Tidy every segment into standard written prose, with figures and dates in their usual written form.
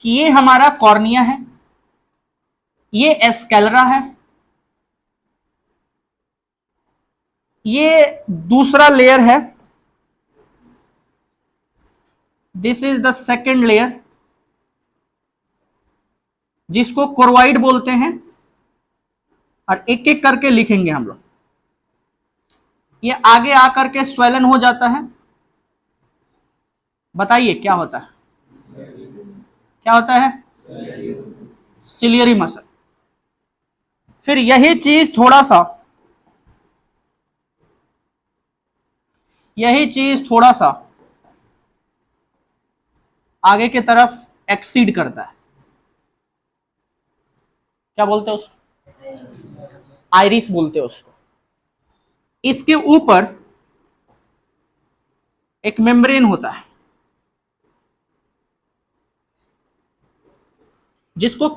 कि ये हमारा कॉर्निया है, ये एस्केलरा है, ये दूसरा लेयर है, this is the second layer जिसको कोरोइड बोलते हैं, और एक एक करके लिखेंगे हम लोग। ये आगे आकर के स्वेलन हो जाता है। बताइए क्या होता है, क्या होता है? Ciliary muscle. फिर यही चीज थोड़ा सा आगे की तरफ एक्सीड करता है। क्या बोलते हैं उसको? आइरिस बोलते हैं उसको। इसके ऊपर एक मेम्ब्रेन होता है जिसको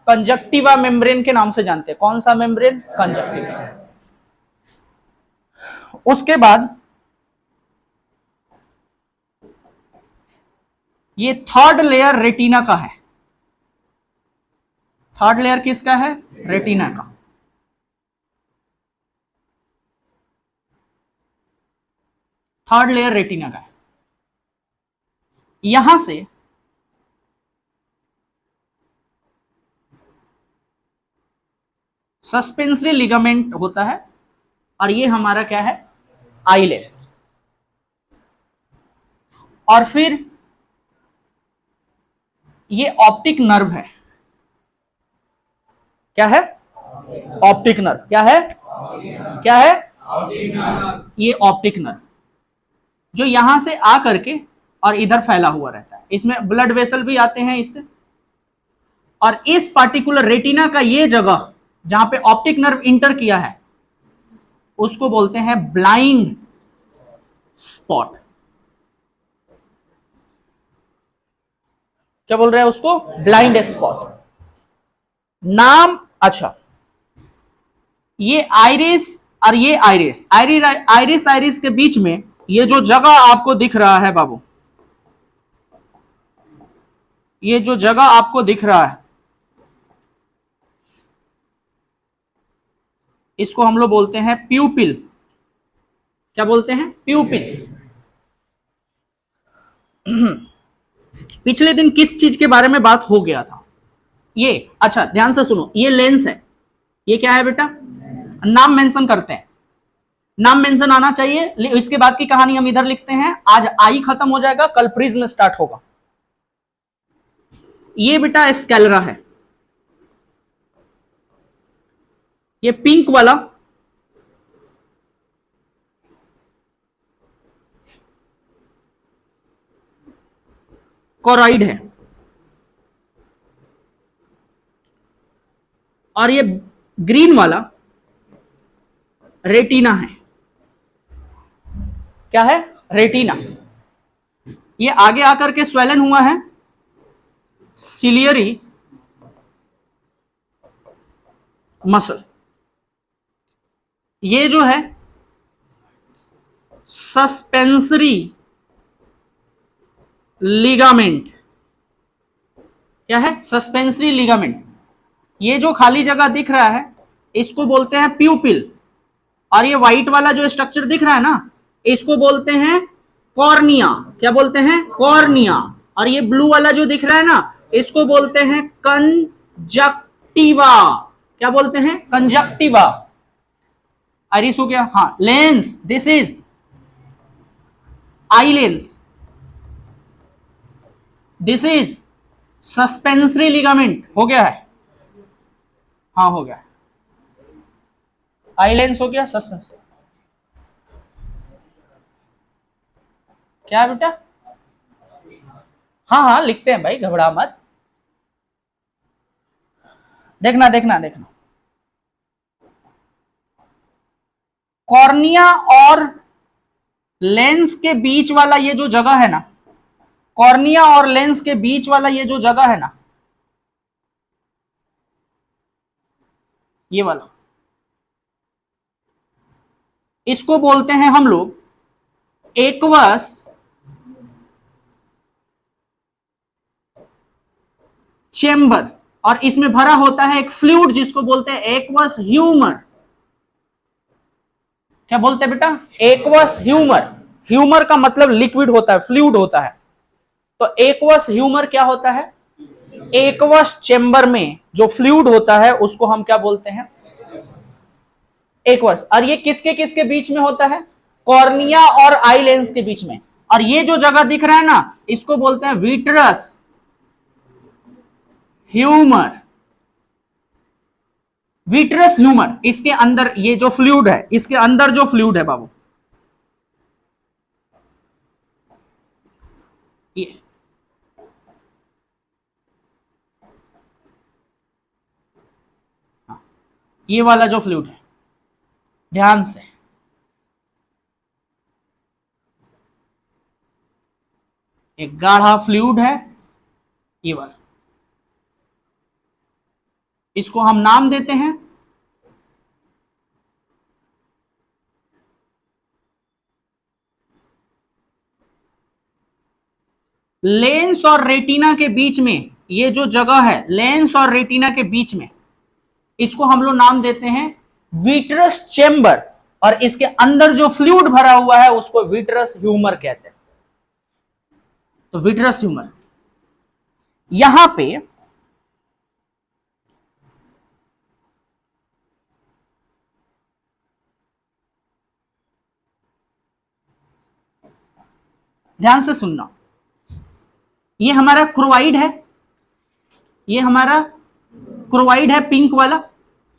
कंजक्टिवा मेम्ब्रेन के नाम से जानते हैं। कौन सा मेम्ब्रेन? कंजक्टिवा। उसके बाद ये थर्ड लेयर रेटिना का है। थर्ड लेयर किसका है? रेटिना का। थर्ड लेयर रेटिना का है। यहां से सस्पेंसरी लिगामेंट होता है, और ये हमारा क्या है? Eye lens. और फिर ये ऑप्टिक नर्व है। क्या है? Optic nerve. क्या है? क्या है? ये ऑप्टिक नर्व जो यहां से आ करके और इधर फैला हुआ रहता है। इसमें ब्लड वेसल भी आते हैं इससे। और इस पार्टिकुलर रेटिना का ये जगह जहां पे ऑप्टिक नर्व इंटर किया है उसको बोलते हैं ब्लाइंड स्पॉट। क्या बोल रहे हैं उसको? ब्लाइंड स्पॉट नाम। अच्छा, ये आइरिस और ये आइरिस के बीच में ये जो जगह आपको दिख रहा है बाबू, ये जो जगह आपको दिख रहा है इसको हम लोग बोलते हैं प्यूपिल। क्या बोलते हैं? प्यूपिल। पिछले दिन किस चीज के बारे में बात हो गया था? ये, अच्छा ध्यान से सुनो, ये लेंस है। ये क्या है बेटा? नाम मेंशन करते हैं। नाम मेंशन आना चाहिए। इसके बाद की कहानी हम इधर लिखते हैं। आज आई खत्म हो जाएगा, कल प्रिज्म स्टार्ट होगा। ये बेटा स्कैलरा है। ये पिंक वाला कोरॉइड है, और ये ग्रीन वाला रेटिना है। क्या है? रेटिना। ये आगे आकर के स्वेलन हुआ है, सिलियरी मसल। ये जो है सस्पेंसरी लिगामेंट। क्या है? Suspensory ligament. ये जो खाली जगह दिख रहा है इसको बोलते हैं प्यूपिल, और ये व्हाइट वाला जो स्ट्रक्चर दिख रहा है ना इसको बोलते हैं कॉर्निया। क्या बोलते हैं? कॉर्निया। और ये ब्लू वाला जो दिख रहा है ना इसको बोलते हैं कंजक्टिवा। क्या बोलते हैं? कंजक्टिवा। आइरिस हो गया। हाँ, lens, this is eye lens, this is suspensory ligament. हो गया है? हाँ हो गया। आई लेंस हो गया, सस्पेंस। क्या है बेटा? हाँ हाँ लिखते हैं भाई, घबरा मत। देखना देखना देखना, कॉर्निया और लेंस के बीच वाला ये जो जगह है ना, कॉर्निया और लेंस के बीच वाला ये जो जगह है ना, ये वाला, इसको बोलते हैं हम लोग एक्वस चेम्बर, और इसमें भरा होता है एक फ्लूइड जिसको बोलते हैं एक्वस ह्यूमर। क्या बोलते हैं बेटा? Aqueous humour. ह्यूमर का मतलब लिक्विड होता है, फ्लूइड होता है। तो एक्वस ह्यूमर क्या होता है? एक्वस चेम्बर में जो फ्लूइड होता है उसको हम क्या बोलते हैं? एक्वस। और ये किसके किसके बीच में होता है? कॉर्निया और आई लेंस के बीच में। और ये जो जगह दिख रहा है ना, इसको बोलते हैं विट्रस ह्यूमर। विट्रस ह्यूमर, इसके अंदर ये जो फ्लूइड है, इसके अंदर जो फ्लूइड है बाबू, ये वाला जो फ्लूइड है, ध्यान से, एक गाढ़ा फ्लूइड है ये वाला, इसको हम नाम देते हैं लेंस और रेटिना के बीच में। ये जो जगह है लेंस और रेटिना के बीच में, इसको हम लोग नाम देते हैं विट्रस चेम्बर। और इसके अंदर जो फ्लूइड भरा हुआ है उसको विट्रस ह्यूमर कहते हैं। तो विट्रस ह्यूमर यहां पे ध्यान से सुनना, ये हमारा क्रोवाइड है, ये हमारा क्रोवाइड है पिंक वाला।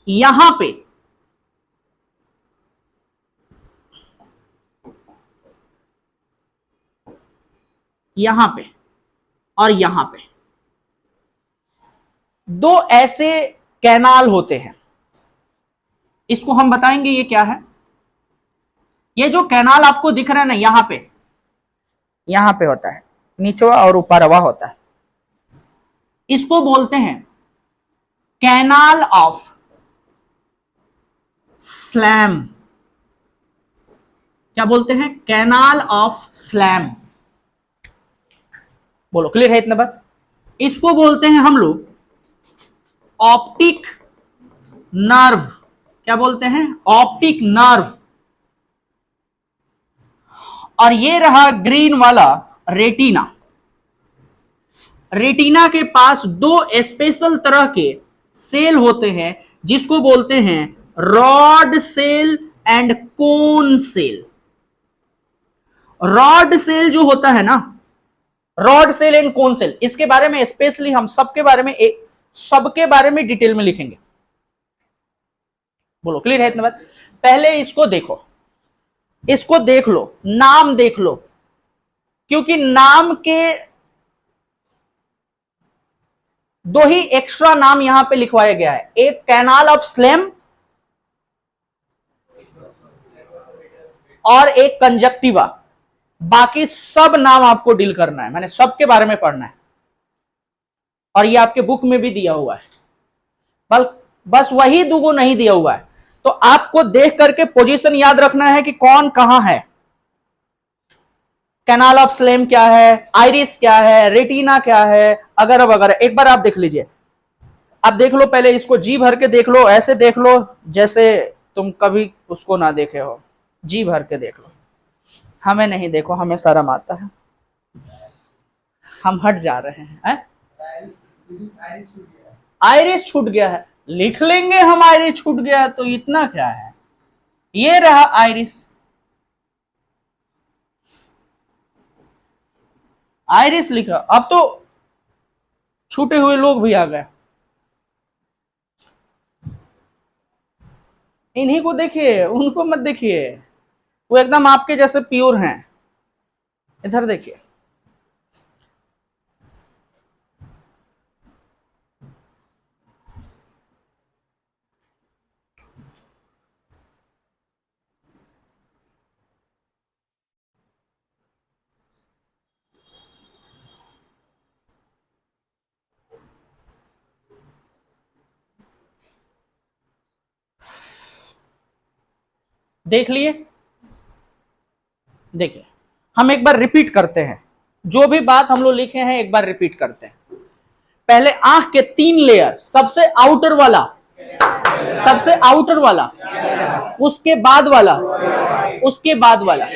यहां पे यहां पे और यहां पे दो ऐसे कैनाल होते हैं, इसको हम बताएंगे ये क्या है। ये जो कैनाल आपको दिख रहा है ना, यहां पे होता है, नीचवा और ऊपरवा होता है, इसको बोलते हैं कैनाल ऑफ स्लैम। क्या बोलते हैं? Canal of slam. बोलो, क्लियर है इतना बात? इसको बोलते हैं हम लोग ऑप्टिक नर्व। क्या बोलते हैं? Optic nerve. और ये रहा ग्रीन वाला रेटिना। रेटिना के पास दो स्पेशल तरह के सेल होते हैं जिसको बोलते हैं rod cell and cone cell. Rod cell जो होता है ना, rod cell and cone cell, इसके बारे में स्पेशली हम सबके बारे में डिटेल में लिखेंगे। बोलो, क्लियर है इतना बात? पहले इसको देखो, इसको देख लो, नाम देख लो, क्योंकि नाम के दो ही एक्स्ट्रा नाम यहां पे लिखवाया गया है, एक कैनाल ऑफ स्लैम और एक कंजक्टिवा। बाकी सब नाम आपको डील करना है, मैंने सबके बारे में पढ़ना है, और ये आपके बुक में भी दिया हुआ है। बस वही दुगो नहीं दिया हुआ है, तो आपको देख करके पोजीशन याद रखना है कि कौन कहां है। कैनाल ऑफ स्लैम क्या है, आइरिस क्या है, रेटिना क्या है, अगर वगैरह एक बार आप देख लीजिए। आप देख लो, पहले इसको जी भर के देख लो, ऐसे देख लो जैसे तुम कभी उसको ना देखे हो। जी भर के देख लो, हमें नहीं देखो, हमें शर्म आता है, हम हट जा रहे हैं। आइरिस छूट गया है, लिख लेंगे हम, आइरिस छूट गया तो इतना क्या है। ये रहा आइरिस, आइरिस लिखा। अब तो छूटे हुए लोग भी आ गए, इन्हीं को देखिए, उनको मत देखिए, वो एकदम आपके जैसे प्योर हैं। इधर देखिए, देख लिए? देखिए, हम एक बार रिपीट करते हैं, जो भी बात हम लोग लिखे हैं एक बार रिपीट करते हैं। पहले आंख के 3 लेयर, सबसे आउटर वाला, सबसे आउटर वाला, उसके बाद वाला, उसके बाद वाला।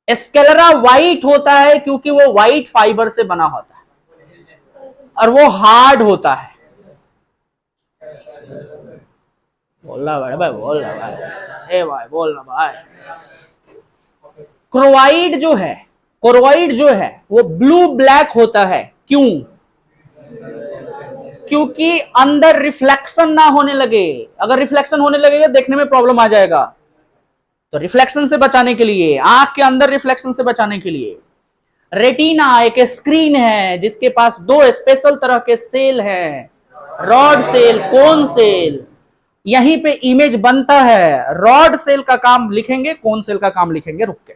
स्क्लेरा व्हाइट होता है क्योंकि वो व्हाइट फाइबर से बना होता है और वो हार्ड होता है। बोल रहा भाई, बोल रहा भाई, ए भाई बोल रहा भाई। क्रोवाइड जो है, क्रोवाइड जो है वो ब्लू ब्लैक होता है। क्यों? क्योंकि अंदर रिफ्लेक्शन ना होने लगे। अगर रिफ्लेक्शन होने लगेगा देखने में प्रॉब्लम आ जाएगा। तो रिफ्लेक्शन से बचाने के लिए, आंख के अंदर रिफ्लेक्शन से बचाने के लिए, रेटिना एक स्क्रीन है जिसके पास 2 स्पेशल तरह के सेल हैं, रॉड सेल, कोन सेल। यहीं पे इमेज बनता है। रॉड सेल का काम लिखेंगे, कोन सेल का काम लिखेंगे रुक के।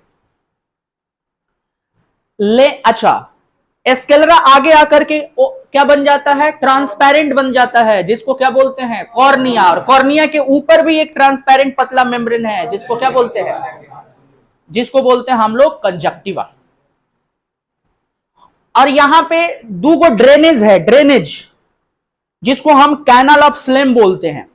अच्छा, स्क्लेरा आगे आकर के क्या बन जाता है? ट्रांसपेरेंट बन जाता है, जिसको क्या बोलते हैं? कॉर्निया। और कॉर्निया के ऊपर भी एक ट्रांसपेरेंट पतला मेम्ब्रेन है जिसको क्या बोलते हैं? जिसको बोलते हैं हम लोग कंजक्टिवा। और यहां पे 2 ड्रेनेज है, ड्रेनेज, जिसको हम कैनाल ऑफ स्लेम बोलते हैं।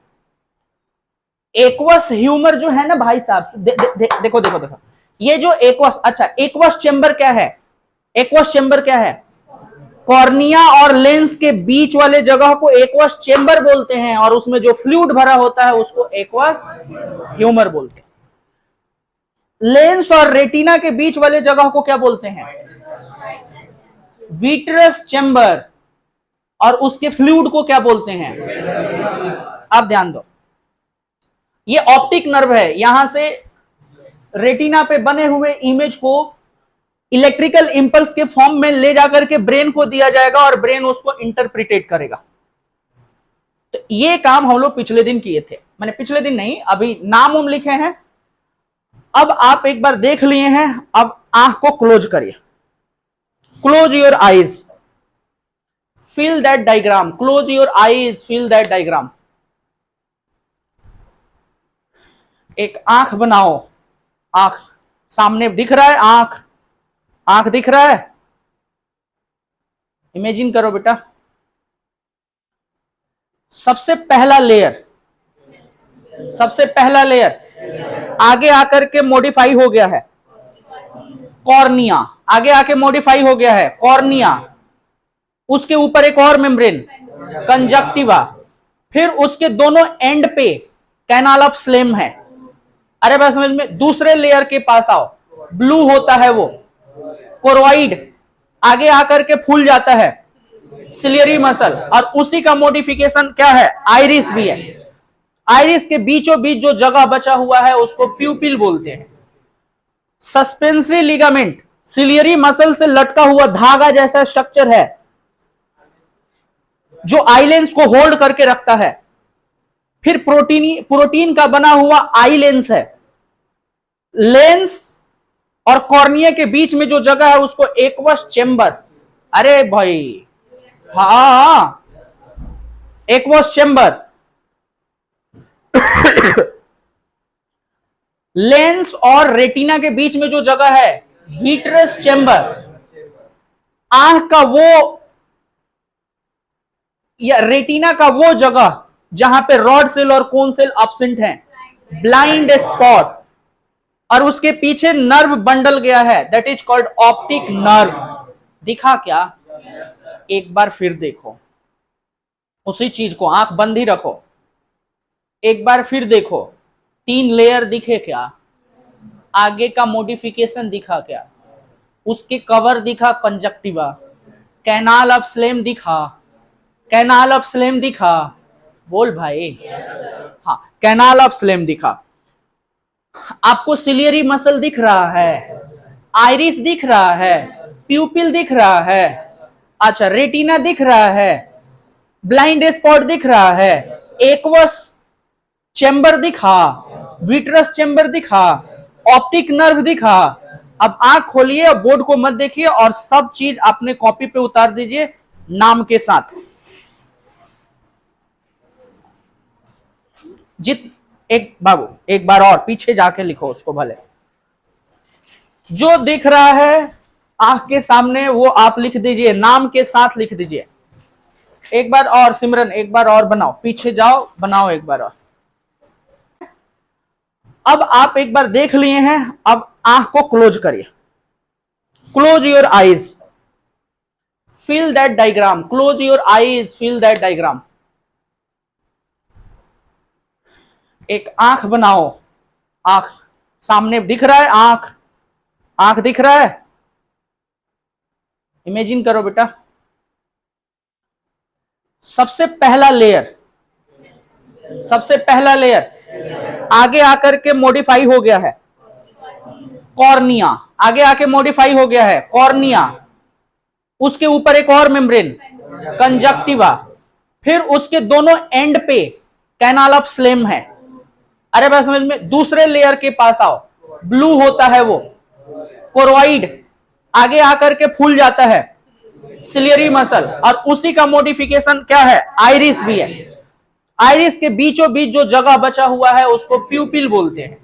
एक्वस ह्यूमर जो है ना भाई साहब, देखो देखो देखो, ये जो एक्वस, अच्छा एक्वस चेंबर क्या है? एक्वस चेंबर क्या है? कॉर्निया और लेंस के बीच वाले जगह को एक्वस चेंबर बोलते हैं, और उसमें जो फ्लूइड भरा होता है उसको एक्वस ह्यूमर बोलते हैं। लेंस और रेटिना के बीच वाले जगह को क्या बोलते हैं? Vitreous chamber. और उसके फ्लूइड को क्या बोलते हैं? अब ध्यान दो, ये ऑप्टिक नर्व है। यहां से रेटिना पे बने हुए इमेज को इलेक्ट्रिकल इंपल्स के फॉर्म में ले जाकर के ब्रेन को दिया जाएगा और ब्रेन उसको इंटरप्रिटेट करेगा। तो ये काम हम लोग पिछले दिन किए थे, मैंने पिछले दिन नहीं, अभी नाम उम लिखे हैं। अब आप एक बार देख लिए हैं, अब आंख को क्लोज करिए। Close your eyes, feel that diagram. Close your eyes, feel that diagram. एक आंख बनाओ, आंख सामने दिख रहा है, आंख, आंख दिख रहा है? इमेजिन करो बेटा। सबसे पहला लेयर, सबसे पहला लेयर आगे आकर के मॉडिफाई हो गया है कॉर्निया। आगे आके मॉडिफाई हो गया है कॉर्निया। उसके ऊपर एक और मेम्ब्रेन, कंजक्टिवा। फिर उसके दोनों एंड पे कैनाल ऑफ स्लेम है। अरे बात समझ में? दूसरे लेयर के पास आओ, ब्लू होता है वो कोरोइड। आगे आकर के फूल जाता है सिलियरी मसल, और उसी का मॉडिफिकेशन क्या है? आइरिस भी है। आइरिस के बीचों बीच जो जगह बचा हुआ है उसको प्यूपिल बोलते हैं। सस्पेंसरी लिगामेंट, सिलियरी मसल से लटका हुआ धागा जैसा स्ट्रक्चर है जो आई लेंस को होल्ड करके रखता है। फिर प्रोटीन का बना हुआ आई लेंस है। लेंस और कॉर्निया के बीच में जो जगह है उसको एक्वस चेंबर, अरे भाई हाँ, एक्वस चेंबर। लेंस और रेटिना के बीच में जो जगह है विट्रस चेंबर। आंख का वो या रेटिना का वो जगह जहां पे रॉड सेल और कोन सेल एब्सेंट हैं, ब्लाइंड स्पॉट। और उसके पीछे नर्व बंडल गया है, that is called optic nerve. दिखा क्या? एक बार फिर देखो उसी चीज को, आंख बंद ही रखो, एक बार फिर देखो। 3 लेयर दिखे क्या? आगे का मॉडिफिकेशन दिखा क्या? उसके कवर दिखा कंजक्टिवा, कैनाल ऑफ स्लेम दिखा, कैनाल ऑफ स्लेम दिखा, बोल भाई। हाँ, कैनाल ऑफ स्लेम दिखा। आपको सिलियरी मसल दिख रहा है, आइरिस दिख रहा है, प्यूपिल दिख रहा है, अच्छा रेटिना दिख रहा है, ब्लाइंड स्पॉट दिख रहा है, एक्वस चेंबर दिखा, विट्रस चेंबर दिखा, ऑप्टिक नर्व दिखा। अब आंख खोलिए, बोर्ड को मत देखिए, और सब चीज अपने कॉपी पे उतार दीजिए नाम के साथ। जित एक बाबू एक बार और पीछे जाके लिखो उसको भले। जो दिख रहा है आंख के सामने वो आप लिख दीजिए, नाम के साथ लिख दीजिए। एक बार और सिमरन, एक बार और बनाओ, पीछे जाओ, बनाओ एक बार और। अब आप एक बार देख लिए हैं, अब आंख को क्लोज करिए। Close your eyes, fill that diagram, close your eyes, fill that diagram. एक आंख बनाओ, आंख सामने दिख रहा है, आंख, आंख दिख रहा है, इमेजिन करो बेटा। सबसे पहला लेयर, सबसे पहला लेयर आगे आकर के मॉडिफाई हो गया है कॉर्निया, आगे आके मॉडिफाई हो गया है कॉर्निया, उसके ऊपर एक और मेम्ब्रेन कंजक्टिवा, फिर उसके दोनों एंड पे कैनाल ऑफ स्लेम है। अरे बात समझ में, दूसरे लेयर के पास आओ, ब्लू होता है वो कोरोइड, आगे आकर के फूल जाता है सिलियरी मसल, और उसी का मॉडिफिकेशन क्या है, आइरिस भी है। आइरिस के बीचों बीच जो जगह बचा हुआ है उसको प्यूपिल बोलते हैं।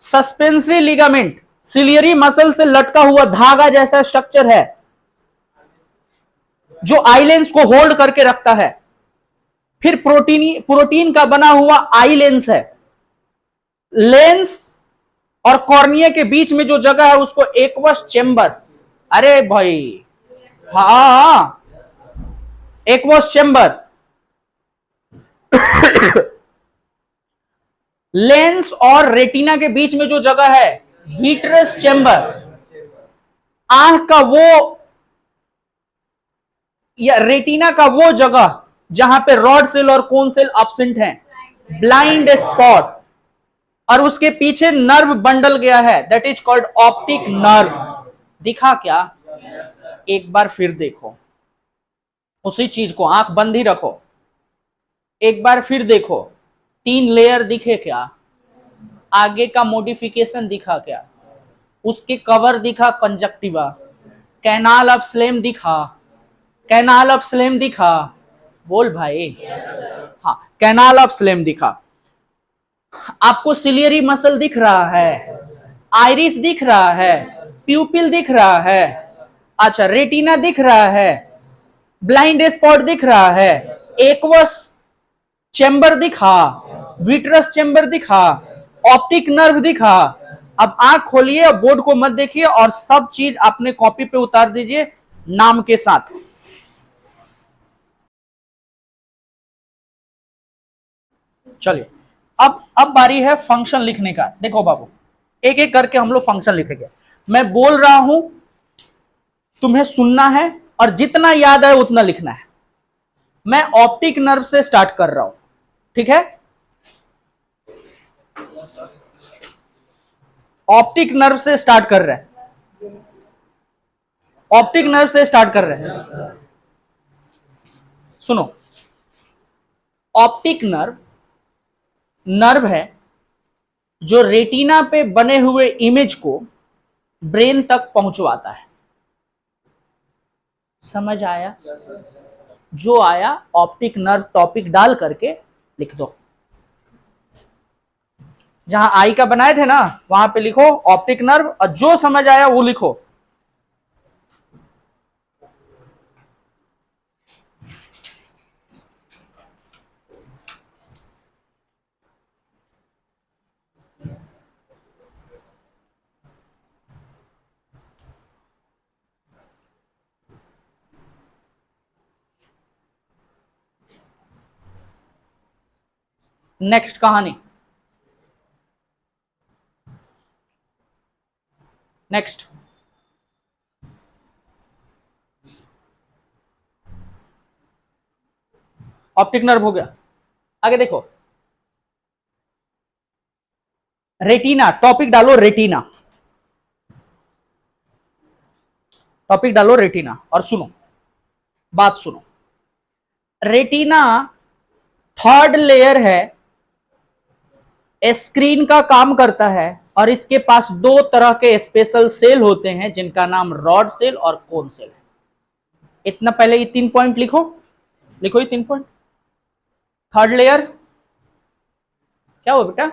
सस्पेंसरी लिगामेंट, सिलियरी मसल से लटका हुआ धागा जैसा स्ट्रक्चर है जो आईलेंस को होल्ड करके रखता है। फिर प्रोटीन का बना हुआ आई लेंस है। लेंस और कॉर्निया के बीच में जो जगह है उसको एक्वस चेंबर, अरे भाई हाँ, एक्वस चेंबर। लेंस और रेटिना के बीच में जो जगह है विट्रस चेंबर। आंख का वो या रेटिना का वो जगह जहां पे रॉड सेल और कोन सेल एब्सेंट हैं, ब्लाइंड स्पॉट, और उसके पीछे नर्व बंडल गया है, that is called optic nerve. दिखा क्या? एक बार फिर देखो उसी चीज को, आंख बंद ही रखो, एक बार फिर देखो। 3 लेयर दिखे क्या? आगे का मॉडिफिकेशन दिखा क्या? उसके कवर दिखा कंजक्टिवा, कैनाल ऑफ स्लेम दिखा, कैनाल ऑफ स्लेम दिखा, बोल भाई। हाँ, कैनाल ऑफ स्लेम दिखा। आपको सिलियरी मसल दिख रहा है, आइरिस दिख रहा है, प्यूपिल दिख रहा है, अच्छा रेटिना दिख रहा है, ब्लाइंड स्पॉट दिख रहा है, एक्वस चेंबर दिखा, विट्रस चेंबर दिखा, ऑप्टिक नर्व दिखा। अब आंख खोलिए, बोर्ड को मत देखिए, और सब चीज अपने कॉपी पे उतार दीजिए नाम के साथ। चलिए, अब बारी है फंक्शन लिखने का। देखो बाबू, एक एक करके हम लोग फंक्शन लिखेंगे। मैं बोल रहा हूं, तुम्हें सुनना है और जितना याद है उतना लिखना है। मैं ऑप्टिक नर्व से स्टार्ट कर रहा हूं, ठीक है? ऑप्टिक नर्व से स्टार्ट कर रहे हैं, ऑप्टिक नर्व से स्टार्ट कर रहे हैं। सुनो, ऑप्टिक नर्व नर्व है जो रेटिना पे बने हुए इमेज को ब्रेन तक पहुंचवाता है। समझ आया? जो आया ऑप्टिक नर्व टॉपिक डाल करके लिख दो। जहां आई का बनाए थे ना वहां पे लिखो ऑप्टिक नर्व, और जो समझ आया वो लिखो। नेक्स्ट कहानी, नेक्स्ट। ऑप्टिक नर्व हो गया, आगे देखो। रेटिना, टॉपिक डालो रेटिना, टॉपिक डालो रेटिना, और सुनो, बात सुनो। रेटिना थर्ड लेयर है, स्क्रीन का काम करता है, और इसके पास 2 तरह के स्पेशल सेल होते हैं जिनका नाम रॉड सेल और कोन सेल है। इतना पहले ये 3 पॉइंट लिखो, लिखो ये 3 पॉइंट। थर्ड लेयर क्या हुआ बेटा?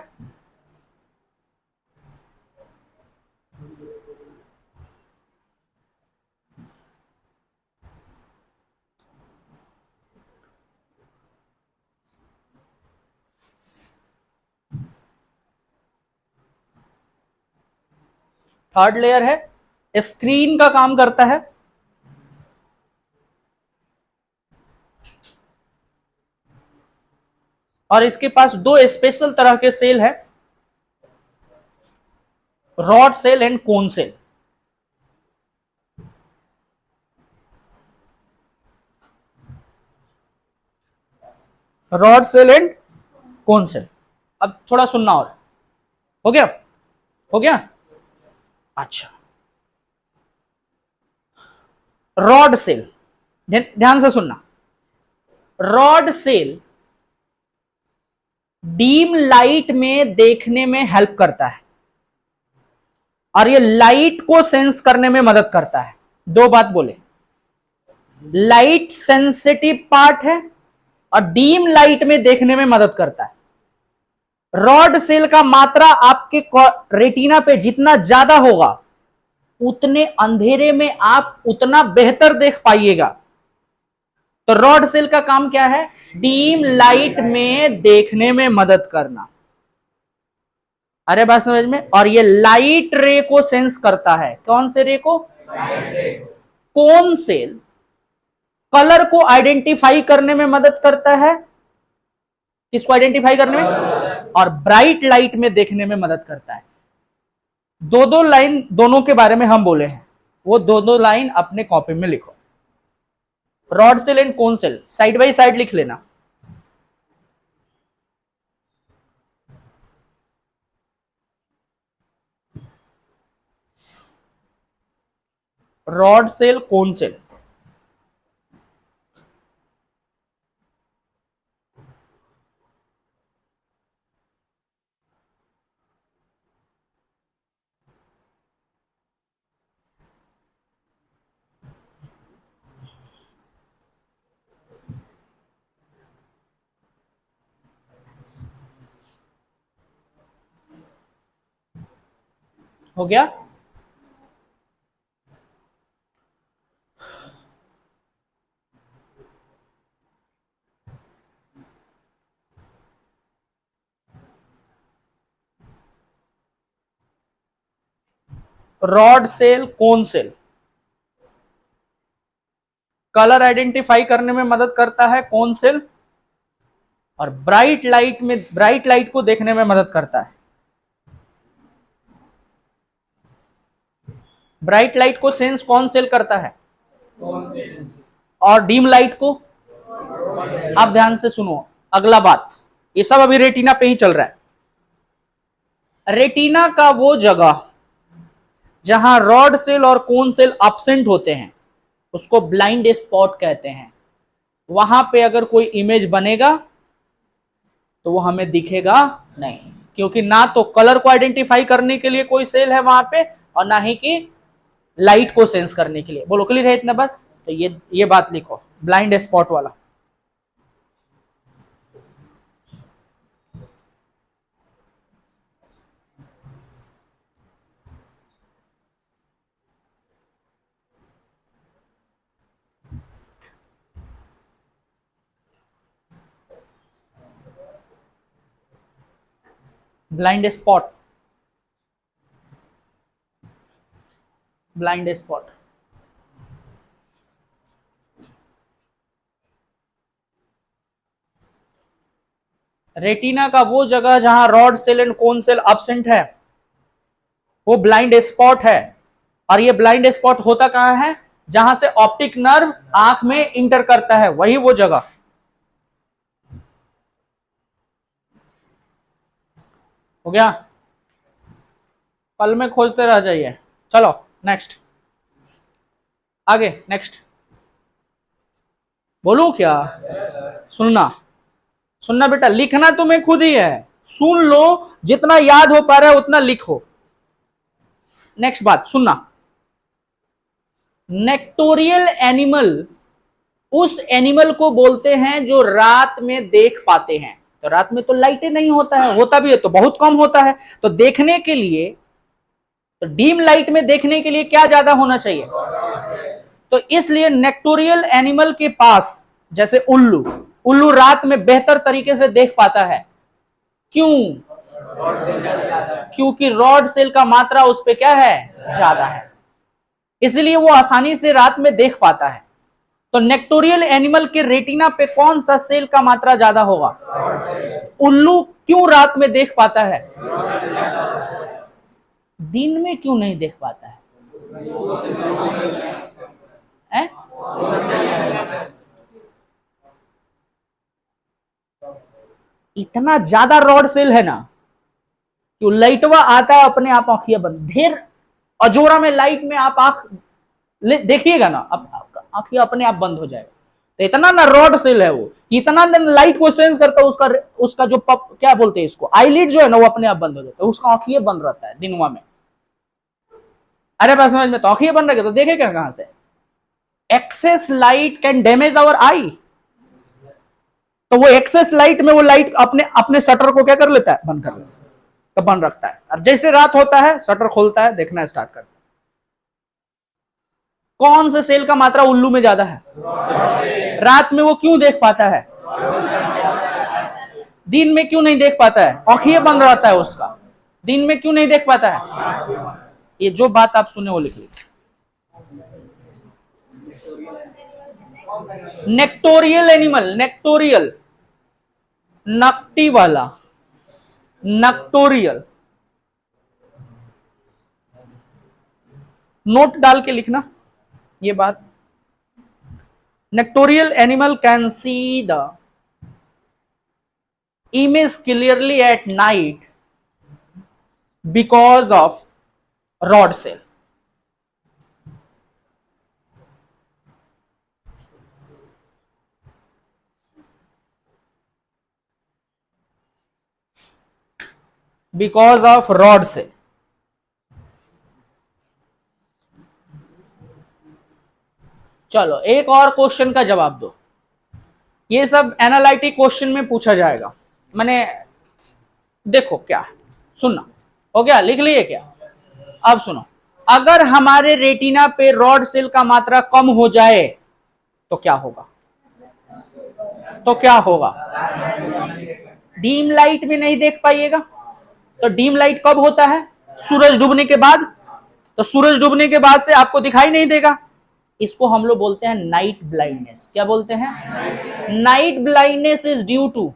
थर्ड लेयर है, स्क्रीन का काम करता है। और इसके पास दो स्पेशल तरह के सेल है, rod cell and cone cell. Rod cell and cone cell. अब थोड़ा सुनना और, हो गया? हो गया? अच्छा, रॉड सेल, ध्यान से सुनना। रॉड सेल डीम लाइट में देखने में हेल्प करता है और ये लाइट को सेंस करने में मदद करता है। दो बात बोले, लाइट सेंसिटिव पार्ट है और डीम लाइट में देखने में मदद करता है। रॉड सेल का मात्रा आपके रेटिना पे जितना ज्यादा होगा उतने अंधेरे में आप उतना बेहतर देख पाइएगा। तो रॉड सेल का काम क्या है? डीम लाइट में देखने में मदद करना। अरे बात समझ में? और ये लाइट रे को सेंस करता है। कौन से रे को? Light ray. Cone cell colour को आइडेंटिफाई करने में मदद करता है। किसको आइडेंटिफाई करने में? और ब्राइट लाइट में देखने में मदद करता है। दो दो लाइन दोनों के बारे में हम बोले हैं, वो दो दो लाइन अपने कॉपी में लिखो। Rod cell and cone cell side by side लिख लेना। Rod cell, cone cell. हो गया? Rod cell, cone cell colour identify करने में मदद करता है, कोन सेल, और ब्राइट लाइट को देखने में मदद करता है। ब्राइट लाइट को सेंस कौन सेल करता है? और डीम लाइट को? आप ध्यान से सुनो अगला बात, ये सब अभी रेटिना पे ही चल रहा है। रेटिना का वो जगह जहां रॉड सेल और कोन सेल एब्सेंट होते हैं उसको ब्लाइंड स्पॉट कहते हैं। वहां पे अगर कोई इमेज बनेगा तो वो हमें दिखेगा नहीं, क्योंकि ना तो कलर को आइडेंटिफाई करने के लिए कोई सेल है वहां पे और ना ही कि लाइट को सेंस करने के लिए। बोलो क्लियर है इतना बात? तो ये बात लिखो, ब्लाइंड स्पॉट वाला। Blind spot, blind spot. Retina का वो जगह जहां rod cell and cone cell absent है वो ब्लाइंड स्पॉट है। और ये ब्लाइंड स्पॉट होता कहां है? जहां से ऑप्टिक नर्व आंख में इंटर करता है, वही वो जगह। हो गया? पल में खोजते रह जाइए। चलो नेक्स्ट, आगे नेक्स्ट। बोलूं क्या? सुनना, सुनना बेटा, लिखना तुम्हें खुद ही है। सुन लो, जितना याद हो पा रहा है उतना लिखो। नेक्स्ट बात सुनना, नेक्टोरियल एनिमल उस एनिमल को बोलते हैं जो रात में देख पाते हैं। तो रात में तो लाइटें नहीं होता है, होता भी है तो बहुत कम होता है। तो देखने के लिए, तो डीम लाइट में देखने के लिए क्या ज्यादा होना चाहिए? तो इसलिए नेक्टोरियल एनिमल के पास, जैसे उल्लू, उल्लू रात में बेहतर तरीके से देख पाता है। क्यों? क्योंकि रॉड सेल का मात्रा उस पे क्या है, ज्यादा है, इसलिए वो आसानी से रात में देख पाता है। तो नेक्टोरियल एनिमल के रेटिना पे कौन सा सेल का मात्रा ज्यादा होगा? उल्लू क्यों रात में देख पाता है, दिन में क्यों नहीं देख पाता है? है? इतना ज्यादा रॉड सेल है ना कि लाइटवा आता है अपने आप आंखियां बंद, ढेर अजोरा में लाइट में आप आंख देखिएगा ना, अब आंखियां अपने आप बंद हो जाएगा। तो इतना ना रॉड सेल है वो, इतना लाइट को सेंस करता है, उसका जो क्या बोलते हैं इसको, आईलिड जो है ना, वो अपने आप बंद हो जाता है, उसका आंखियां बंद रहता है दिनवा में। अरे बात समझ में, तो आंखियां बंद रखे तो देखेगा कहां से? Excess light can damage our eye, तो वो एक्सेस लाइट में वो लाइट अपने अपने शटर को क्या कर लेता है, बंद कर लेता है, तो बंद रखता है। और जैसे रात होता है शटर खोलता है, देखना स्टार्ट करता है। कौन से सेल का मात्रा उल्लू में ज्यादा है? रात में वो क्यों देख पाता है, दिन में क्यों नहीं देख पाता है? आंखें बंद रहता है उसका, दिन में क्यों नहीं देख पाता है? ये जो बात आप सुने वो लिख लीजिए। नेक्टोरियल एनिमल, नेक्टोरियल नकटी वाला, नक्टोरियल, नोट डाल के लिखना ये बात। Nocturnal animal can see the image clearly at night because of rod cell. Because of rod cell. चलो एक और क्वेश्चन का जवाब दो, ये सब एनालिटिक क्वेश्चन में पूछा जाएगा। मैंने देखो क्या सुनना हो गया, लिख लिए क्या? अब सुनो, अगर हमारे रेटिना पे रॉड सेल का मात्रा कम हो जाए तो क्या होगा? तो क्या होगा? डीम लाइट में नहीं देख पाइएगा। तो डीम लाइट कब होता है? सूरज डूबने के बाद। तो सूरज डूबने के बाद से आपको दिखाई नहीं देगा, इसको हम लोग बोलते हैं नाइट ब्लाइंडनेस। क्या बोलते हैं? Night blindness is due to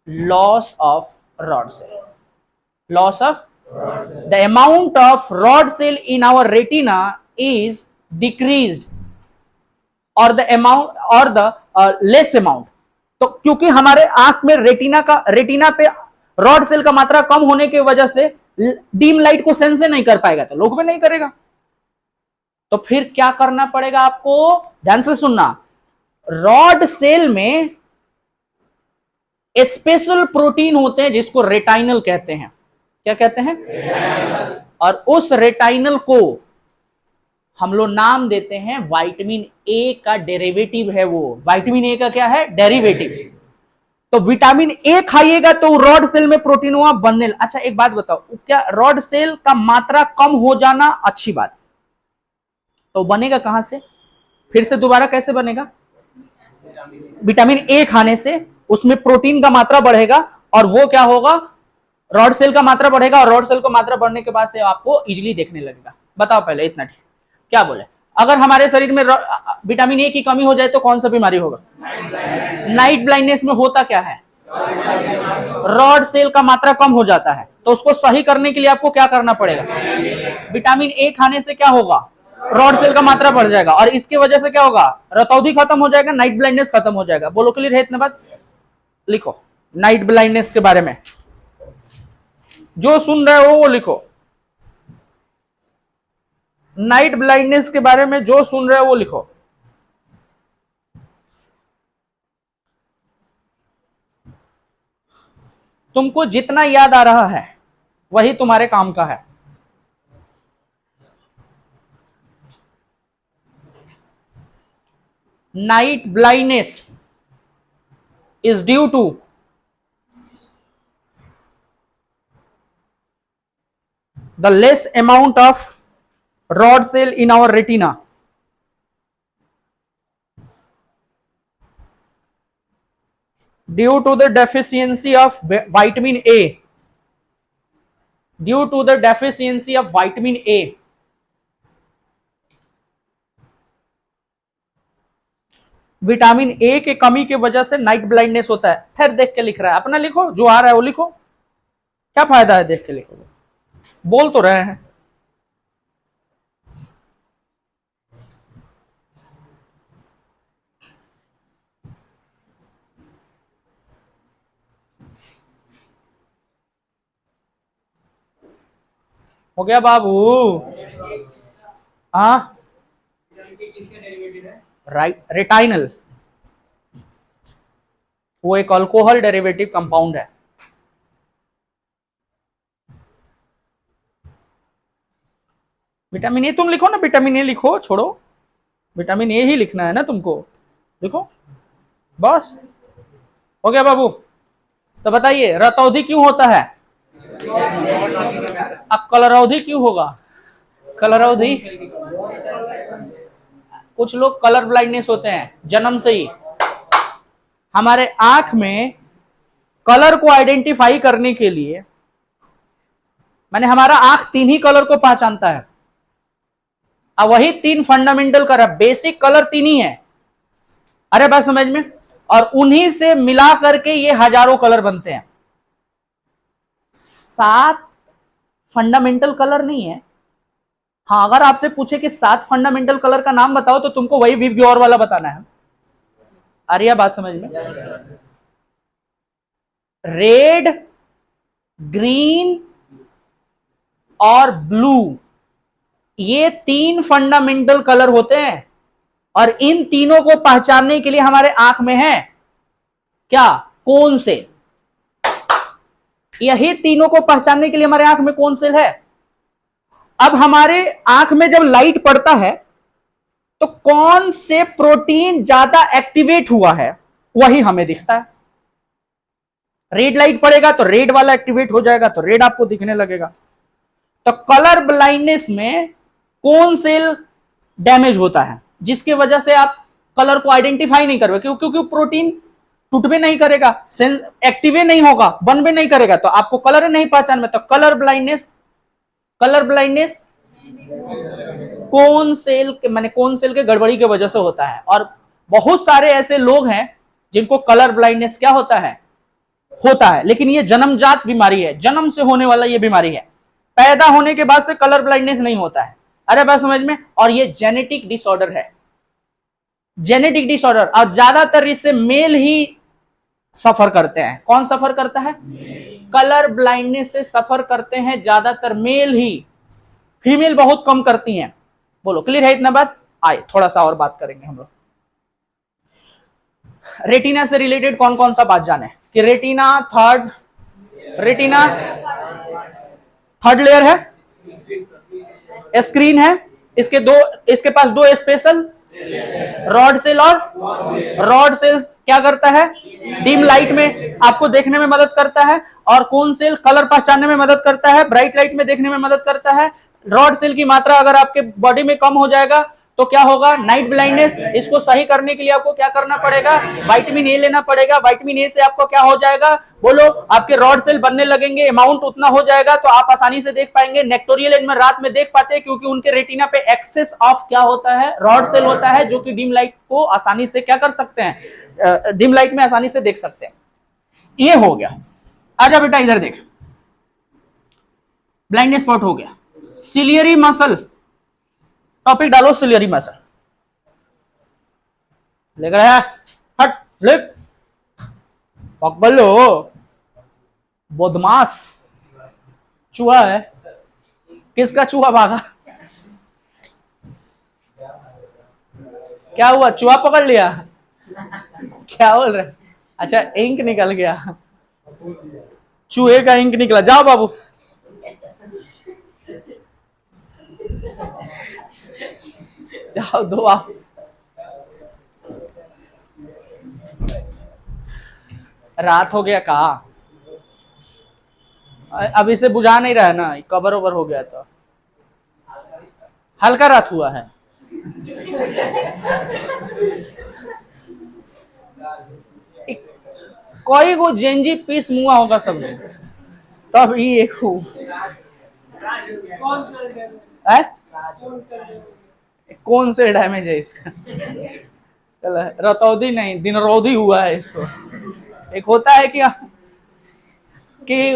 loss of rod cell. Loss of the amount of rod cell in our retina is decreased or the amount or the less amount. तो क्योंकि हमारे आंख में रेटिना पे rod cell का मात्रा कम होने की वजह से डीम लाइट को सेंस नहीं कर पाएगा, तो लोग भी नहीं करेगा। तो फिर क्या करना पड़ेगा आपको? ध्यान से सुनना, रॉड सेल में स्पेशल प्रोटीन होते हैं जिसको रेटाइनल कहते हैं। क्या कहते हैं? रेटाइनल। और उस रेटाइनल को हम लोग नाम देते हैं विटामिन ए का डेरिवेटिव है वो। विटामिन ए का क्या है? डेरिवेटिव। तो विटामिन ए खाइएगा तो रॉड सेल में प्रोटीन हुआ बनने। अच्छा एक बात बताओ, क्या रॉड सेल का मात्रा कम हो जाना अच्छी बात? तो बनेगा कहां से? फिर से दोबारा कैसे बनेगा? विटामिन ए खाने से उसमें प्रोटीन का मात्रा बढ़ेगा और वो क्या होगा? रॉड सेल का मात्रा बढ़ेगा, और रॉड सेल का मात्रा बढ़ने के बाद से आपको इजीली देखने लगेगा। बताओ पहले इतना ठीक क्या बोले? अगर हमारे शरीर में विटामिन ए की कमी हो जाए तो कौन सा बीमारी होगा? नाइट ब्लाइंडनेस में होता क्या है? रॉड सेल का मात्रा कम हो जाता है। तो उसको सही करने के लिए आपको क्या करना पड़ेगा? विटामिन ए खाने से क्या होगा? रॉड सेल का मात्रा बढ़ जाएगा, और इसके वजह से क्या होगा? रतौंधी खत्म हो जाएगा, नाइट ब्लाइंडनेस खत्म हो जाएगा। बोलो क्लियर है? इतना बात लिखो। नाइट ब्लाइंडनेस के बारे में जो सुन रहे हो वो लिखो। नाइट ब्लाइंडनेस के बारे में जो सुन रहे हो वो लिखो। तुमको जितना याद आ रहा है वही तुम्हारे काम का है। Night blindness is due to the less amount of rod cell in our retina. Due to the deficiency of vitamin A, due to the deficiency of vitamin A, vitamin A के कमी की वजह से नाइट ब्लाइंडनेस होता है। फिर देख के लिख रहा है, अपना लिखो, जो आ रहा है वो लिखो, क्या फायदा है देख के लिखो, बोल तो रहे हैं। हो गया बाबू? हाँ, राइट, रेटाइनल, वो एक अल्कोहल डेरिवेटिव कंपाउंड है। विटामिन ए तुम लिखो ना, विटामिन ए लिखो, छोड़ो, विटामिन ए ही लिखना है ना तुमको, लिखो बस। हो गया बाबू? तो बताइए रतौंधी क्यों होता है? अब कलरौधी क्यों होगा? कलरौधी, कुछ लोग कलर ब्लाइंडनेस होते हैं जन्म से ही। हमारे आंख में कलर को आइडेंटिफाई करने के लिए, माने हमारा आंख तीन ही कलर को पहचानता है, अब वही तीन फंडामेंटल कलर, बेसिक कलर तीन ही है। अरे बात समझ में? और उन्हीं से मिला करके ये हजारों कलर बनते हैं। 7 फंडामेंटल कलर नहीं है। हाँ, अगर आपसे पूछे कि 7 फंडामेंटल कलर का नाम बताओ तो तुमको वही विव ग्योर वाला बताना है। आ रही है बात समझ में? रेड, ग्रीन और ब्लू, ये 3 फंडामेंटल कलर होते हैं, और इन तीनों को पहचानने के लिए हमारे आंख में है क्या? Cone cell. यही तीनों को पहचानने के लिए हमारे आंख में कोन सेल है। अब हमारे आंख में जब लाइट पड़ता है तो कौन से प्रोटीन ज्यादा एक्टिवेट हुआ है वही हमें दिखता है। रेड लाइट पड़ेगा तो रेड वाला एक्टिवेट हो जाएगा, तो रेड आपको दिखने लगेगा। तो कलर ब्लाइंडनेस में कौन सेल डैमेज होता है, जिसकी वजह से आप कलर को आइडेंटिफाई नहीं कर पाए, क्योंकि प्रोटीन टूट भी नहीं करेगा, एक्टिवे नहीं होगा, बन भी नहीं करेगा, तो आपको कलर नहीं पहचान में। तो कलर ब्लाइंडनेस, कलर ब्लाइंडनेस कौन सेल के, माने कौन सेल के गड़बड़ी की वजह से होता है। और बहुत सारे ऐसे लोग हैं जिनको कलर ब्लाइंडनेस क्या होता है, लेकिन ये जन्मजात बीमारी है, जन्म से होने वाला ये बीमारी है, पैदा होने के बाद से कलर ब्लाइंडनेस नहीं होता है। अरे बात समझ में? और ये जेनेटिक डिसऑर्डर है, जेनेटिक डिसऑर्डर, और ज्यादातर इससे मेल ही सफर करते हैं। कौन सफर करता है? कलर ब्लाइंडनेस से सफर करते हैं ज्यादातर मेल ही, फीमेल बहुत कम करती हैं। बोलो क्लियर है इतना बात? आए थोड़ा सा और बात करेंगे हम लोग। रेटिना से रिलेटेड कौन कौन सा बात जाने कि रेटिना थर्ड लेयर है, स्क्रीन है, इसके पास 2 स्पेशल रॉड सेल, और रॉड सेल क्या करता है? डिम लाइट में आपको देखने में मदद करता है, और कौन सेल कलर पहचानने में मदद करता है, ब्राइट लाइट में देखने में मदद करता है। रॉड सेल की मात्रा अगर आपके बॉडी में कम हो जाएगा तो क्या होगा? Night blindness. इसको सही करने के लिए आपको क्या करना पड़ेगा? विटामिन ए लेना पड़ेगा। विटामिन ए से आपको क्या हो जाएगा? बोलो, आपके रॉड सेल बनने लगेंगे, अमाउंट उतना हो जाएगा तो आप आसानी से देख पाएंगे। नेक्टोरियल एंड में रात में देख पाते हैं क्योंकि उनके रेटिना पे एक्सेस ऑफ क्या होता है? रॉड सेल होता है, जो कि डिम लाइट को आसानी से क्या कर सकते हैं? डिम लाइट में आसानी से देख सकते हैं। ये हो गया। आजा बेटा इधर देख, ब्लाइंडनेस स्पॉट हो गया। सिलियरी मसल, टॉपिक डालो सिलियरी मसल, लेकर आया, हट लिख, बकबलो, बदमाश, चूहा है। किसका चूहा भागा? क्या हुआ? चूहा पकड़ लिया? क्या बोल रहे? अच्छा, इंक निकल गया, चूहे का इंक निकला। जाओ बाबू, जाओ दो आप। रात हो गया कहा? अब इसे बुझा नहीं रहा है ना, कवर ओवर हो गया तो हल्का रात हुआ है। कोई को जेंजी पीस मुआ होगा सबने, तब ये कौन से डैमेज है इसका? रतौदी नहीं, दिनरौदी हुआ है इसको। एक होता है कि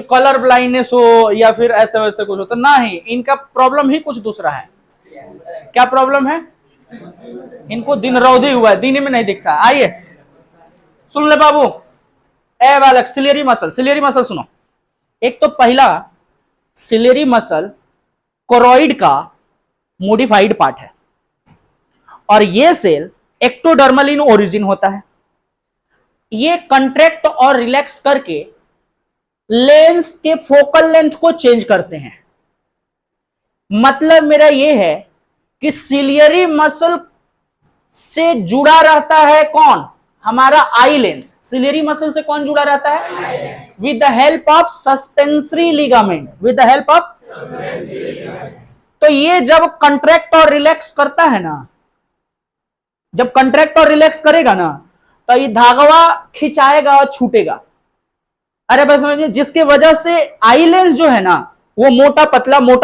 कलर ब्लाइंडनेस हो या फिर ऐसे वैसे कुछ हो, तो ना ही इनका प्रॉब्लम ही कुछ दूसरा है। क्या प्रॉब्लम है? इनको दिनरौदी हुआ है, दिन में नहीं दिखता। आइए सुन ले बाबू, ए बालक, सिलियरी मसल, सिलियरी मसल सुनो। एक तो पहला सिलियरी मसल कोरोइड का मोडिफाइड पार्ट है और ये सेल एक्टोडर्मल इन ओरिजिन होता है। ये कंट्रैक्ट और रिलैक्स करके लेंस के फोकल लेंथ को चेंज करते हैं। मतलब मेरा ये है कि सिलियरी मसल से जुड़ा रहता है कौन? हमारा आई लेंस। सिलियरी मसल से कौन जुड़ा रहता है? With the help of suspensory ligament, with the help of. तो ये जब कंट्रैक्ट और रिलैक्स करता है ना, जब कंट्रैक्ट और रिलैक्स करेगा ना, तो ये धागवा खिंचाएगा और छूटेगा। अरे बस समझिए, जिसके वजह से आई लेंस जो है ना वो मोटा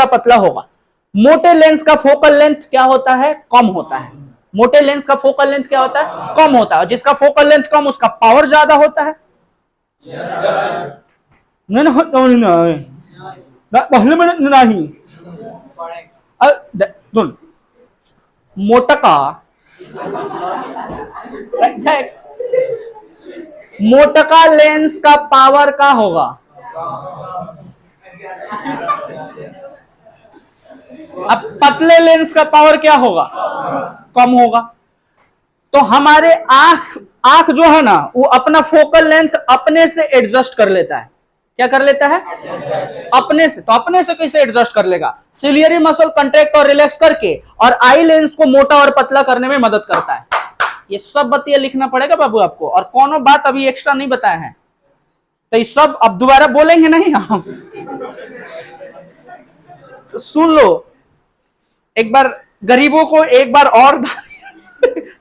पतला होगा। मोटे लेंस का फोकल लेंथ क्या होता है? कम होता है। मोटे लेंस का फोकल लेंथ क्या होता है? कम होता है। जिसका फोकल लेंथ कम उसका पावर ज्यादा होता है। नहीं मोटका मोटका लेंस का पावर का होगा? अब पतले लेंस का पावर क्या होगा? कम होगा। तो हमारे आंख जो है ना वो अपना फोकल लेंथ अपने से एडजस्ट कर लेता है। क्या कर लेता है? अपने से। तो अपने से कैसे एडजस्ट कर लेगा? सिलियरी मसल कंट्रैक्ट और रिलैक्स करके और आई लेंस को मोटा और पतला करने में मदद करता है। ये सब बतिया लिखना पड़ेगा बाबू आपको, और कोनो बात अभी एक्स्ट्रा नहीं बताया है, तो ये सब अब दोबारा बोलेंगे नहीं हम। तो सुन लो एक बार, गरीबों को एक बार और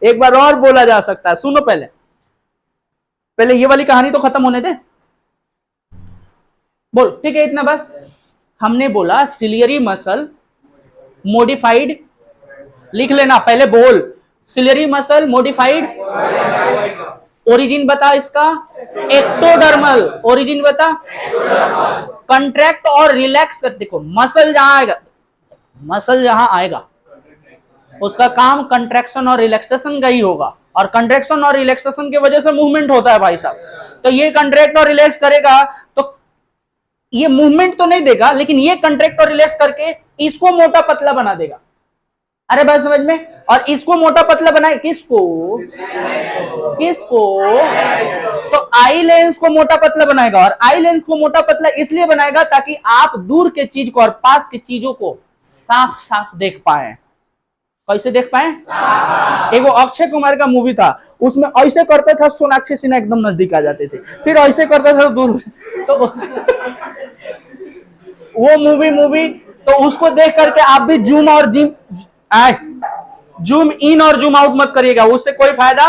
एक बार और बोला जा सकता है। सुनो, पहले ये वाली कहानी तो खत्म होने दे। बोल, ठीक है, इतना बात हमने बोला। सिलियरी मसल मोडिफाइड, लिख लेना पहले, बोल। सिलियरी मसल मोडिफाइड, ओरिजिन बता इसका? एक्टोडर्मल। ओरिजिन बता? कंट्रैक्ट और रिलैक्स कर। देखो मसल जहां आएगा उसका काम कंट्रैक्शन और रिलैक्सेशन का ही होगा, और कंट्रैक्शन और रिलैक्सेशन की वजह से मूवमेंट होता है भाई साहब। तो ये कंट्रैक्ट और रिलैक्स करेगा तो ये मूवमेंट तो नहीं देगा, लेकिन ये कंट्रैक्ट और रिलैक्स करके इसको मोटा पतला बना देगा। अरे बात समझ में? और इसको मोटा पतला बनाए किसको? तो आई लेंस को मोटा पतला बनाएगा, और आई लेंस को मोटा पतला इसलिए बनाएगा ताकि आप दूर के चीज को और पास की चीजों को साफ साफ देख पाए। कैसे देख पाए? एगो अक्षय कुमार का मूवी था, उसमें ऐसे करते था सोनाक्षी सिन्हा एकदम नजदीक आ जाते थे, फिर ऐसे करते थे दूर। तो वो मूवी तो उसको देख करके आप भी जूम इन और जूम आउट मत करिएगा, उससे कोई फायदा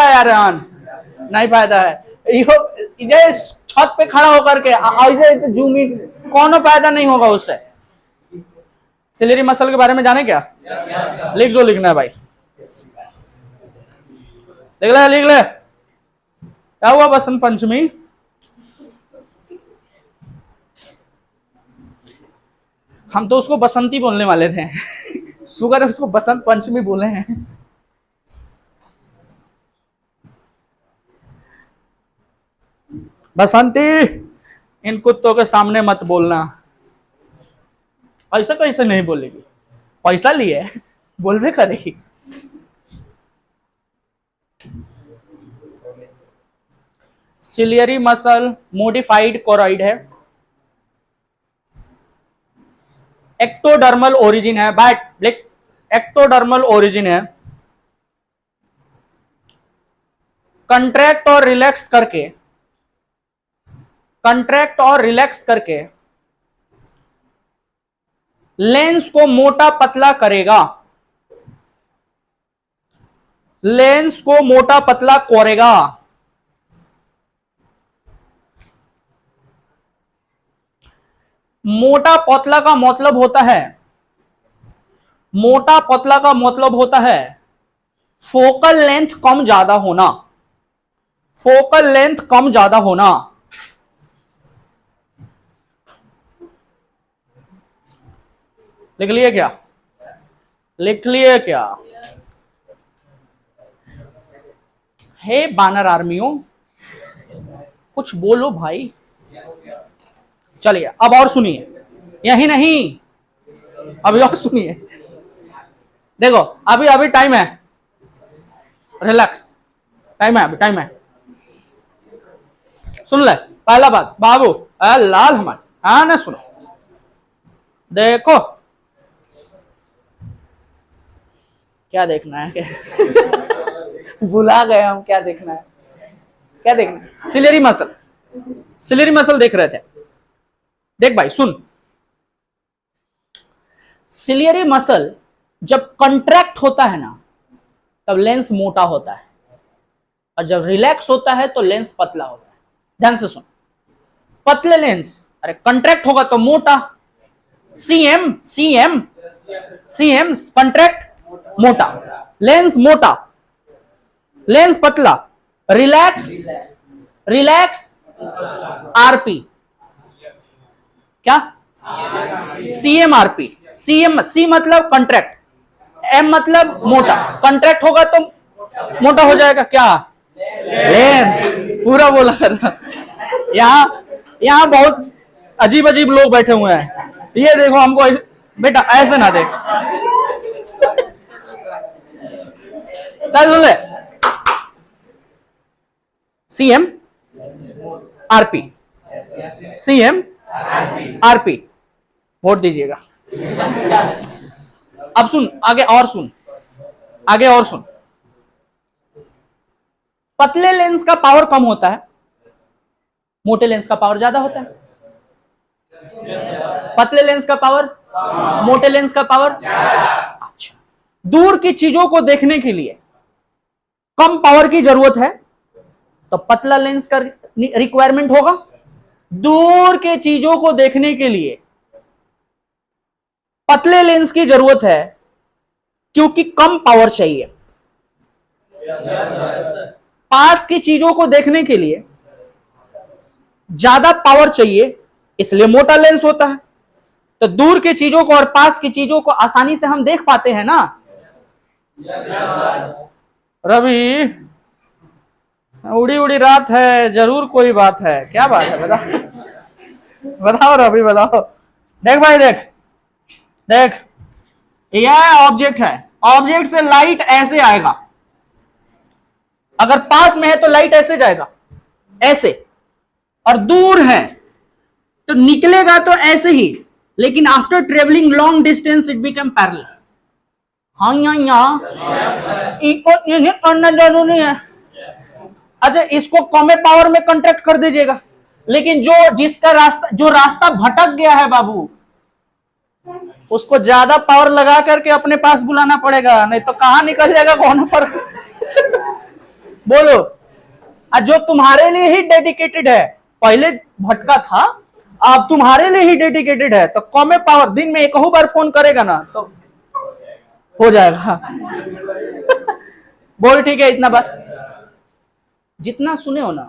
है यार? नहीं फायदा है। ये छत पे खड़ा होकर के ऐसे जूम इन, कोनो फायदा नहीं होगा उससे। सिलियरी मसल के बारे में जाने क्या? लिख जो लिखना है भाई, लिख ले। क्या हुआ बसंत पंचमी? हम तो उसको बसंती बोलने वाले थे, शुगर उसको बसंत पंचमी बोले हैं। बसंती, इन कुत्तों के सामने मत बोलना। ऐसा कैसे नहीं बोलेगी? पैसा लिए बोलबे करेगी। सिलियरी मसल मोडिफाइड कोरॉइड है, एक्टोडर्मल ओरिजिन है। ब्लैक एक्टोडर्मल ओरिजिन है। कंट्रैक्ट और रिलैक्स करके लेंस को मोटा पतला करेगा। लेंस को मोटा पतला करेगा। मोटा पतला का मतलब होता है, मोटा पतला का मतलब होता है फोकल लेंथ कम ज्यादा होना, फोकल लेंथ कम ज्यादा होना। लिख लिए क्या? लिख लिए क्या? हे बानर आर्मियों, कुछ बोलो भाई। चलिए अब और सुनिए, यही नहीं अभी और सुनिए। देखो अभी अभी टाइम है, रिलैक्स, टाइम है, अभी टाइम है। सुन ले, पहला बात बाबू, लाल हमारे, हाँ ना सुनो, देखो क्या देखना है क्या? भुला गए हम, क्या देखना है, क्या देखना है? सिलेरी मसल, सिलेरी मसल देख रहे थे। देख भाई सुन, सिलियरी मसल जब कंट्रैक्ट होता है ना तब लेंस मोटा होता है, और जब रिलैक्स होता है तो लेंस पतला होता है। ध्यान से सुन, पतले लेंस, अरे कंट्रैक्ट होगा तो मोटा, सीएम सीएम सीएम कंट्रैक्ट मोटा, लेंस मोटा, लेंस पतला, रिलैक्स रिलैक्स आरपी, क्या? सीएम आरपी, सीएम, सी मतलब कंट्रैक्ट, एम मतलब मोटा, कंट्रैक्ट होगा तो मोटा हो जाएगा, क्या? लेंस, पूरा बोला था। यहाँ यहाँ बहुत अजीब अजीब लोग बैठे हुए हैं, ये देखो हमको, बेटा ऐसे ना देख, चल सुन ले, CM RP, CM RP, vote दीजिएगा। अब सुन आगे और सुन, आगे और सुन, पतले लेंस का पावर कम होता है, मोटे लेंस का पावर ज्यादा होता है। पतले लेंस का पावर, मोटे लेंस का पावर। अच्छा, दूर की चीजों को देखने के लिए कम पावर की जरूरत है तो पतला लेंस का रिक्वायरमेंट होगा, दूर के चीजों को देखने के लिए पतले लेंस की जरूरत है क्योंकि कम पावर चाहिए। पास की चीजों को देखने के लिए ज्यादा पावर चाहिए, इसलिए मोटा लेंस होता है। तो दूर की चीजों को और पास की चीजों को आसानी से हम देख पाते हैं ना। रवि, उड़ी उड़ी रात है, जरूर कोई बात है, क्या बात है बता, बताओ रवि बताओ। देख भाई देख, देख यह ऑब्जेक्ट है, ऑब्जेक्ट से लाइट ऐसे आएगा, अगर पास में है तो लाइट ऐसे जाएगा, ऐसे, और दूर है तो निकलेगा तो ऐसे ही, लेकिन after travelling long distance it become parallel. हाँ यहाँ जानू नहीं है। अच्छा, इसको कम पावर में कंट्रैक्ट कर दीजिएगा, लेकिन जो रास्ता भटक गया है बाबू, उसको ज्यादा पावर लगा करके अपने पास बुलाना पड़ेगा, नहीं तो कहां निकल जाएगा कौन पर। बोलो, जो तुम्हारे लिए ही डेडिकेटेड है, पहले भटका था, अब तुम्हारे लिए ही डेडिकेटेड है, तो कम पावर, दिन में एक बार फोन करेगा ना तो हो जाएगा। बोल ठीक है, इतना बात जितना सुने हो ना